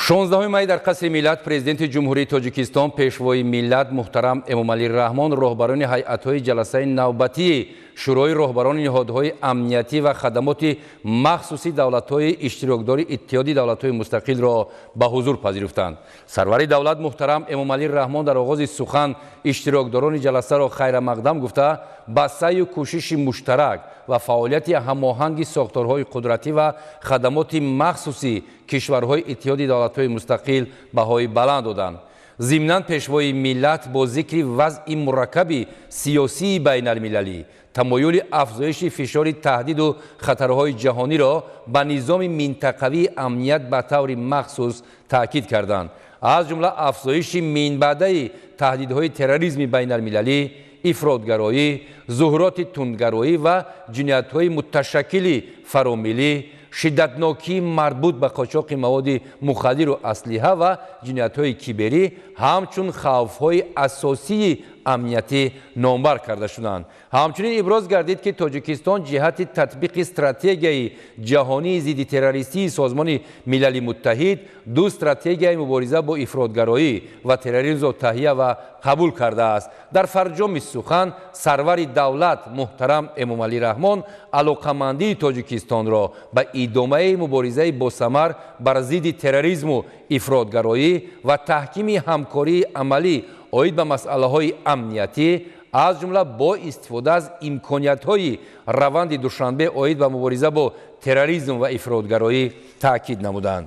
16 май дар қасри миллат президенти ҷумҳурии Тоҷикистон пешвои миллат муҳтарам Эмомалӣ Раҳмон роҳбарони ҳайатҳои ҷаласаи навбатии шӯрои роҳбарони ниҳодҳои амнияти ва хадамоти махсуси давлатҳои иштирокдори Иттиҳоди давлатҳои мустақилро ба ҳузур пазируфтанд. Сарвари давлат муҳтарам Эмомалӣ Раҳмон дар оғози сухан иштирокдорони ҷаласаро хайрамақдам гуфта, ба саъю кӯшиши муштарак ва фаъолияти ҳамоҳанги сохторҳои қудратӣ ва хадамоти махсуси кишварҳои Иттиҳоди давлатҳои мустақил баҳои баланд доданд. Зимнан пешвои миллат бо зикри вазъи мураккаби сиёсии байналмилалӣ, тамоюли афзоиши фишори таҳдиду хатарҳои ҷаҳониро ба низоми минтақавии амният ба таври махсус таъкид карданд. аз ҷумла афзоиши минбаъдаи таҳдидҳои терроризми байналмилалӣ, ифротгароӣ, зуҳуроти тундгароӣ ва ҷиноятҳои муташаккили фаромилӣ, шиддатнокии марбут ба қочоқи маводи мухаддиру аслиҳа ва ҷиноятҳои киберӣ ҳамчун хавфҳои асосии амниятӣ номбар карда шуданд. ҳамчунин иброз гардид, ки Тоҷикистон ҷиҳати татбиқи стратегияи ҷаҳонии зидди террористии Созмони Милали Муттаҳид ду стратегияи мубориза бо ифротгароӣ ва терроризмро таҳия ва қабул кардааст. дар фарҷоми сухан сарвари давлат муҳтарам Эмомалӣ Раҳмон алоқамандии Тоҷикистонро ба идомаи муборизаи босамар бар зидди терроризму ифротгароӣ ва таҳкими ҳамкории амалӣ оид ба масъалаҳои амниятӣ, аз ҷумла бо истифода аз имкониятҳои раванди душанбе оид ба мубориза бо терроризм ва ифротгароӣ таъкид намуданд.